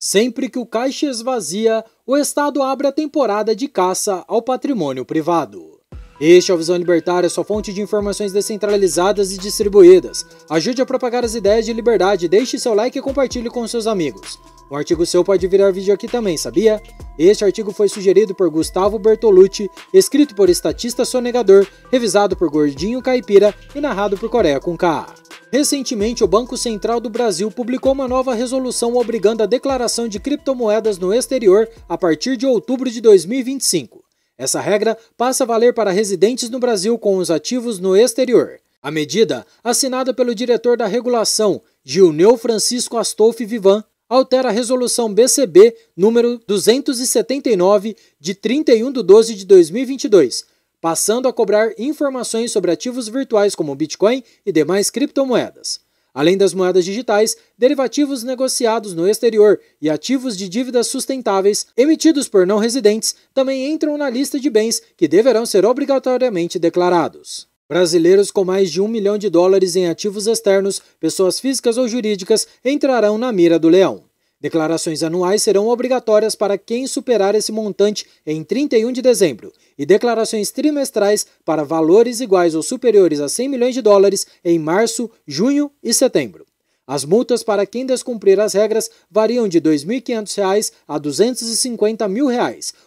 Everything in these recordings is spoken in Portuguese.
Sempre que o caixa esvazia, o Estado abre a temporada de caça ao patrimônio privado. Este é o Visão Libertária, sua fonte de informações descentralizadas e distribuídas. Ajude a propagar as ideias de liberdade, deixe seu like e compartilhe com seus amigos. Um artigo seu pode virar vídeo aqui também, sabia? Este artigo foi sugerido por Gustavo Bertolucci, escrito por Estatista Sonegador, revisado por Gordinho Caipira e narrado por Coreia com K. Recentemente, o Banco Central do Brasil publicou uma nova resolução obrigando a declaração de criptomoedas no exterior a partir de outubro de 2025. Essa regra passa a valer para residentes no Brasil com os ativos no exterior. A medida, assinada pelo diretor da regulação, Gilneu Francisco Astolfi Vivan, altera a resolução BCB número 279 de 31/12/2022, passando a cobrar informações sobre ativos virtuais como Bitcoin e demais criptomoedas. Além das moedas digitais, derivativos negociados no exterior e ativos de dívidas sustentáveis emitidos por não residentes também entram na lista de bens que deverão ser obrigatoriamente declarados. Brasileiros com mais de $1 milhão em ativos externos, pessoas físicas ou jurídicas, entrarão na mira do leão. Declarações anuais serão obrigatórias para quem superar esse montante em 31 de dezembro e declarações trimestrais para valores iguais ou superiores a $100 milhões em março, junho e setembro. As multas para quem descumprir as regras variam de R$ 2.500 a R$ 250 mil,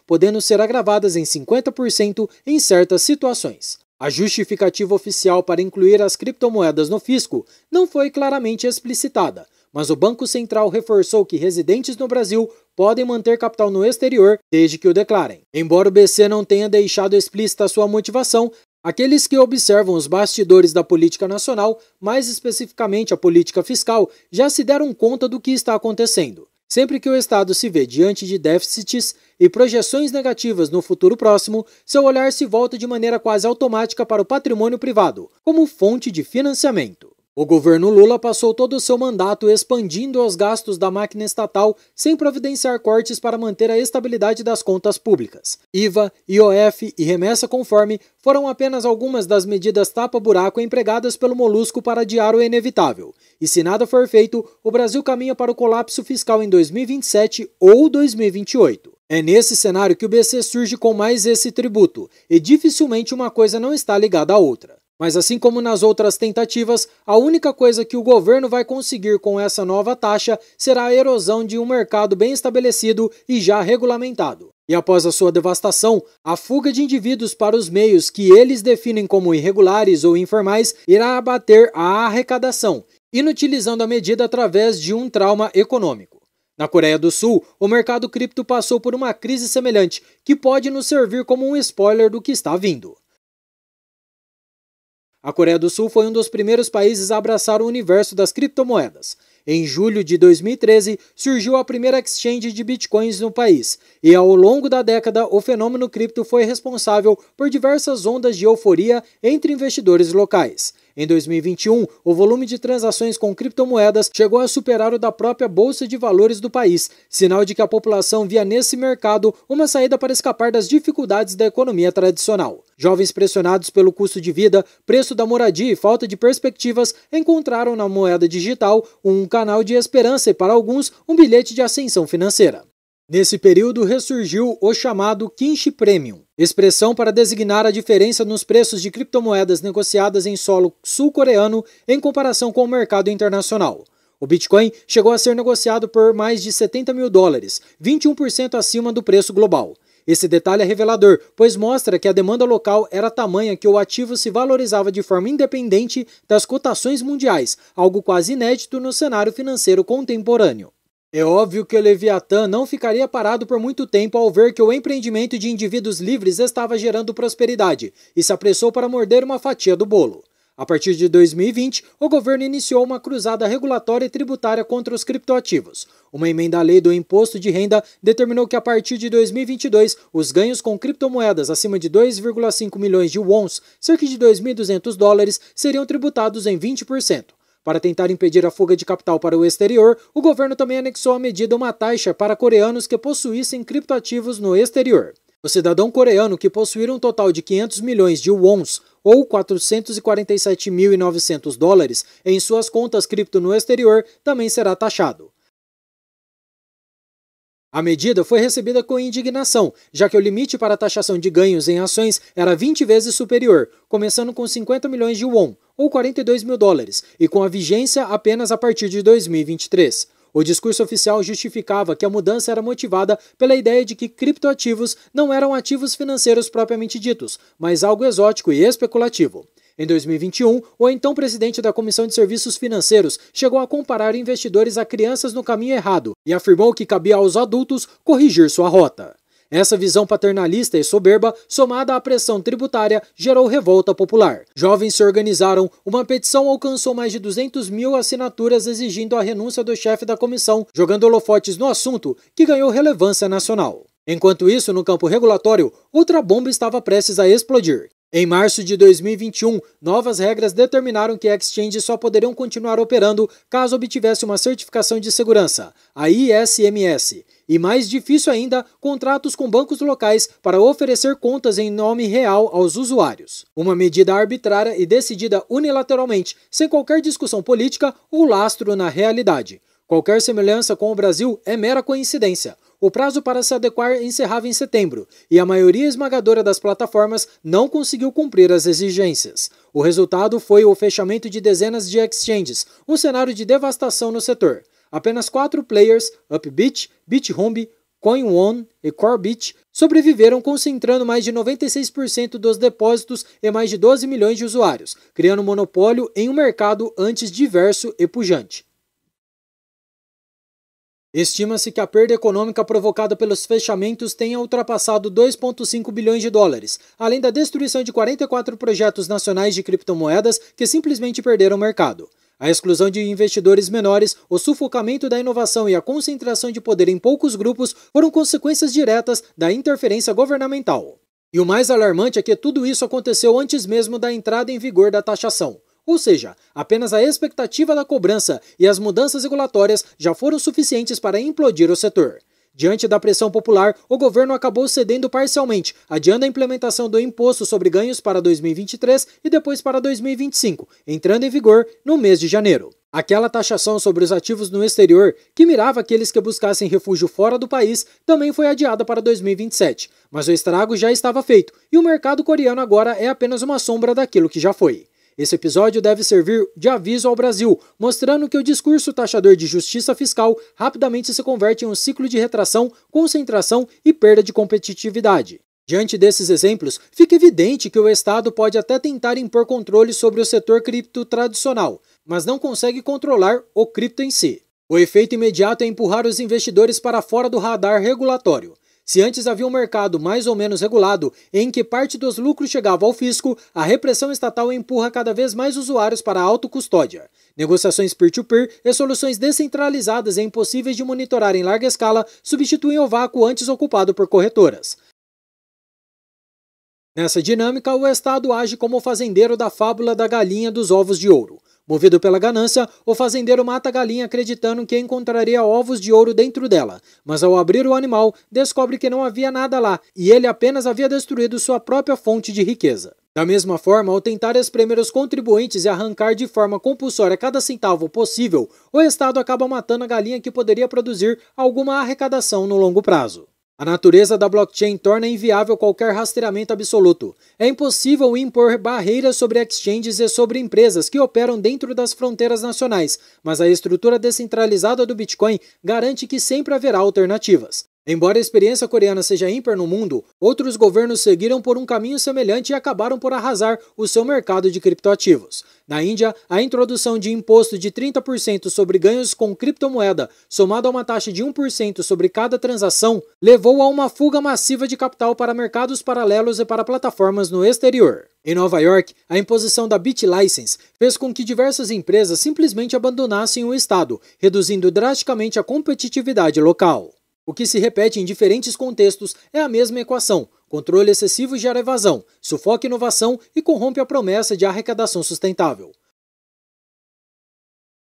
podendo ser agravadas em 50% em certas situações. A justificativa oficial para incluir as criptomoedas no fisco não foi claramente explicitada, mas o Banco Central reforçou que residentes no Brasil podem manter capital no exterior desde que o declarem. Embora o BC não tenha deixado explícita a sua motivação, aqueles que observam os bastidores da política nacional, mais especificamente a política fiscal, já se deram conta do que está acontecendo. Sempre que o Estado se vê diante de déficits e projeções negativas no futuro próximo, seu olhar se volta de maneira quase automática para o patrimônio privado, como fonte de financiamento. O governo Lula passou todo o seu mandato expandindo os gastos da máquina estatal sem providenciar cortes para manter a estabilidade das contas públicas. IVA, IOF e remessa conforme foram apenas algumas das medidas tapa-buraco empregadas pelo Molusco para adiar o inevitável. E se nada for feito, o Brasil caminha para o colapso fiscal em 2027 ou 2028. É nesse cenário que o BC surge com mais esse tributo, e dificilmente uma coisa não está ligada à outra. Mas assim como nas outras tentativas, a única coisa que o governo vai conseguir com essa nova taxa será a erosão de um mercado bem estabelecido e já regulamentado. E após a sua devastação, a fuga de indivíduos para os meios que eles definem como irregulares ou informais irá abater a arrecadação, inutilizando a medida através de um trauma econômico. Na Coreia do Sul, o mercado cripto passou por uma crise semelhante, que pode nos servir como um spoiler do que está vindo. A Coreia do Sul foi um dos primeiros países a abraçar o universo das criptomoedas. Em julho de 2013, surgiu a primeira exchange de bitcoins no país, e ao longo da década, o fenômeno cripto foi responsável por diversas ondas de euforia entre investidores locais. Em 2021, o volume de transações com criptomoedas chegou a superar o da própria Bolsa de Valores do país, sinal de que a população via nesse mercado uma saída para escapar das dificuldades da economia tradicional. Jovens pressionados pelo custo de vida, preço da moradia e falta de perspectivas encontraram na moeda digital um canal de esperança e, para alguns, um bilhete de ascensão financeira. Nesse período ressurgiu o chamado Kinshi Premium, expressão para designar a diferença nos preços de criptomoedas negociadas em solo sul-coreano em comparação com o mercado internacional. O Bitcoin chegou a ser negociado por mais de $70 mil, 21% acima do preço global. Esse detalhe é revelador, pois mostra que a demanda local era tamanha que o ativo se valorizava de forma independente das cotações mundiais, algo quase inédito no cenário financeiro contemporâneo. É óbvio que o Leviatã não ficaria parado por muito tempo ao ver que o empreendimento de indivíduos livres estava gerando prosperidade e se apressou para morder uma fatia do bolo. A partir de 2020, o governo iniciou uma cruzada regulatória e tributária contra os criptoativos. Uma emenda à lei do imposto de renda determinou que a partir de 2022, os ganhos com criptomoedas acima de 2,5 milhões de wons, cerca de $2.200, seriam tributados em 20%. Para tentar impedir a fuga de capital para o exterior, o governo também anexou à medida uma taxa para coreanos que possuíssem criptoativos no exterior. O cidadão coreano que possuir um total de 500 milhões de wons, ou $447.900, em suas contas cripto no exterior, também será taxado. A medida foi recebida com indignação, já que o limite para a taxação de ganhos em ações era 20 vezes superior, começando com 50 milhões de won, ou 42 mil dólares, e com a vigência apenas a partir de 2023. O discurso oficial justificava que a mudança era motivada pela ideia de que criptoativos não eram ativos financeiros propriamente ditos, mas algo exótico e especulativo. Em 2021, o então presidente da Comissão de Serviços Financeiros chegou a comparar investidores a crianças no caminho errado e afirmou que cabia aos adultos corrigir sua rota. Essa visão paternalista e soberba, somada à pressão tributária, gerou revolta popular. Jovens se organizaram, uma petição alcançou mais de 200 mil assinaturas exigindo a renúncia do chefe da comissão, jogando holofotes no assunto que ganhou relevância nacional. Enquanto isso, no campo regulatório, outra bomba estava prestes a explodir. Em março de 2021, novas regras determinaram que exchanges só poderiam continuar operando caso obtivesse uma certificação de segurança, a ISMS, e mais difícil ainda, contratos com bancos locais para oferecer contas em nome real aos usuários. Uma medida arbitrária e decidida unilateralmente, sem qualquer discussão política ou lastro na realidade. Qualquer semelhança com o Brasil é mera coincidência. O prazo para se adequar encerrava em setembro, e a maioria esmagadora das plataformas não conseguiu cumprir as exigências. O resultado foi o fechamento de dezenas de exchanges, um cenário de devastação no setor. Apenas 4 players, Upbit, BitHome, CoinOne e Corebit, sobreviveram concentrando mais de 96% dos depósitos e mais de 12 milhões de usuários, criando monopólio em um mercado antes diverso e pujante. Estima-se que a perda econômica provocada pelos fechamentos tenha ultrapassado 2,5 bilhões de dólares, além da destruição de 44 projetos nacionais de criptomoedas que simplesmente perderam o mercado. A exclusão de investidores menores, o sufocamento da inovação e a concentração de poder em poucos grupos foram consequências diretas da interferência governamental. E o mais alarmante é que tudo isso aconteceu antes mesmo da entrada em vigor da taxação. Ou seja, apenas a expectativa da cobrança e as mudanças regulatórias já foram suficientes para implodir o setor. Diante da pressão popular, o governo acabou cedendo parcialmente, adiando a implementação do imposto sobre ganhos para 2023 e depois para 2025, entrando em vigor no mês de janeiro. Aquela taxação sobre os ativos no exterior, que mirava aqueles que buscassem refúgio fora do país, também foi adiada para 2027, mas o estrago já estava feito e o mercado coreano agora é apenas uma sombra daquilo que já foi. Esse episódio deve servir de aviso ao Brasil, mostrando que o discurso taxador de justiça fiscal rapidamente se converte em um ciclo de retração, concentração e perda de competitividade. Diante desses exemplos, fica evidente que o Estado pode até tentar impor controle sobre o setor cripto tradicional, mas não consegue controlar o cripto em si. O efeito imediato é empurrar os investidores para fora do radar regulatório. Se antes havia um mercado mais ou menos regulado, em que parte dos lucros chegava ao fisco, a repressão estatal empurra cada vez mais usuários para a autocustódia. Negociações peer-to-peer e soluções descentralizadas e impossíveis de monitorar em larga escala substituem o vácuo antes ocupado por corretoras. Nessa dinâmica, o Estado age como o fazendeiro da fábula da galinha dos ovos de ouro. Movido pela ganância, o fazendeiro mata a galinha acreditando que encontraria ovos de ouro dentro dela, mas ao abrir o animal, descobre que não havia nada lá e ele apenas havia destruído sua própria fonte de riqueza. Da mesma forma, ao tentar espremer os contribuintes e arrancar de forma compulsória cada centavo possível, o Estado acaba matando a galinha que poderia produzir alguma arrecadação no longo prazo. A natureza da blockchain torna inviável qualquer rastreamento absoluto. É impossível impor barreiras sobre exchanges e sobre empresas que operam dentro das fronteiras nacionais, mas a estrutura descentralizada do Bitcoin garante que sempre haverá alternativas. Embora a experiência coreana seja ímpar no mundo, outros governos seguiram por um caminho semelhante e acabaram por arrasar o seu mercado de criptoativos. Na Índia, a introdução de imposto de 30% sobre ganhos com criptomoeda, somado a uma taxa de 1% sobre cada transação, levou a uma fuga massiva de capital para mercados paralelos e para plataformas no exterior. Em Nova York, a imposição da BitLicense fez com que diversas empresas simplesmente abandonassem o estado, reduzindo drasticamente a competitividade local. O que se repete em diferentes contextos é a mesma equação. Controle excessivo gera evasão, sufoca inovação e corrompe a promessa de arrecadação sustentável.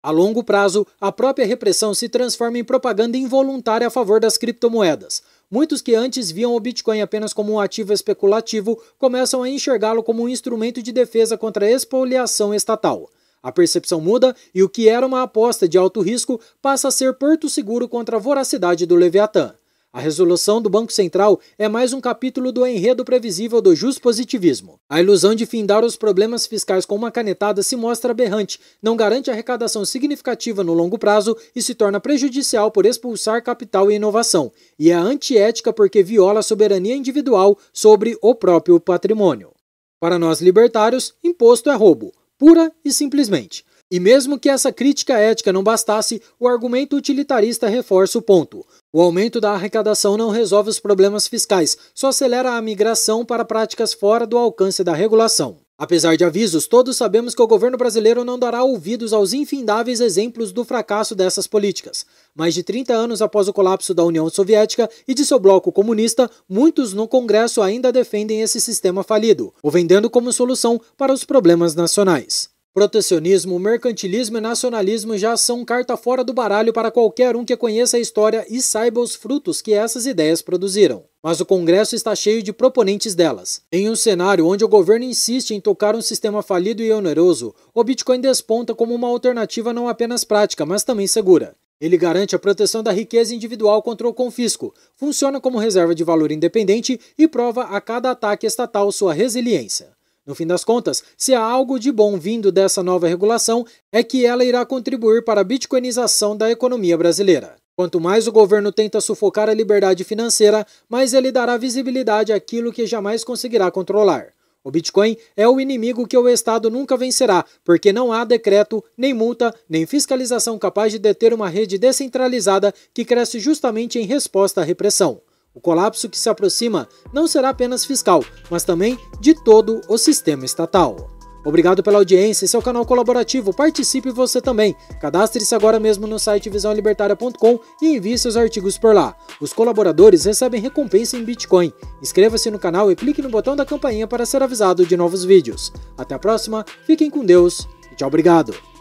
A longo prazo, a própria repressão se transforma em propaganda involuntária a favor das criptomoedas. Muitos que antes viam o Bitcoin apenas como um ativo especulativo começam a enxergá-lo como um instrumento de defesa contra a expoliação estatal. A percepção muda e o que era uma aposta de alto risco passa a ser porto seguro contra a voracidade do Leviatã. A resolução do Banco Central é mais um capítulo do enredo previsível do juspositivismo. A ilusão de findar os problemas fiscais com uma canetada se mostra aberrante, não garante arrecadação significativa no longo prazo e se torna prejudicial por expulsar capital e inovação, e é antiética porque viola a soberania individual sobre o próprio patrimônio. Para nós libertários, imposto é roubo, pura e simplesmente. E mesmo que essa crítica ética não bastasse, o argumento utilitarista reforça o ponto. O aumento da arrecadação não resolve os problemas fiscais, só acelera a migração para práticas fora do alcance da regulação. Apesar de avisos, todos sabemos que o governo brasileiro não dará ouvidos aos infindáveis exemplos do fracasso dessas políticas. Mais de 30 anos após o colapso da União Soviética e de seu bloco comunista, muitos no Congresso ainda defendem esse sistema falido, o vendendo como solução para os problemas nacionais. Protecionismo, mercantilismo e nacionalismo já são carta fora do baralho para qualquer um que conheça a história e saiba os frutos que essas ideias produziram. Mas o Congresso está cheio de proponentes delas. Em um cenário onde o governo insiste em tocar um sistema falido e oneroso, o Bitcoin desponta como uma alternativa não apenas prática, mas também segura. Ele garante a proteção da riqueza individual contra o confisco, funciona como reserva de valor independente e prova a cada ataque estatal sua resiliência. No fim das contas, se há algo de bom vindo dessa nova regulação, é que ela irá contribuir para a bitcoinização da economia brasileira. Quanto mais o governo tenta sufocar a liberdade financeira, mais ele dará visibilidade àquilo que jamais conseguirá controlar. O Bitcoin é o inimigo que o Estado nunca vencerá, porque não há decreto, nem multa, nem fiscalização capaz de deter uma rede descentralizada que cresce justamente em resposta à repressão. O colapso que se aproxima não será apenas fiscal, mas também de todo o sistema estatal. Obrigado pela audiência, esse é o canal colaborativo, participe você também. Cadastre-se agora mesmo no site visãolibertaria.com e envie seus artigos por lá. Os colaboradores recebem recompensa em Bitcoin. Inscreva-se no canal e clique no botão da campainha para ser avisado de novos vídeos. Até a próxima, fiquem com Deus e tchau, obrigado!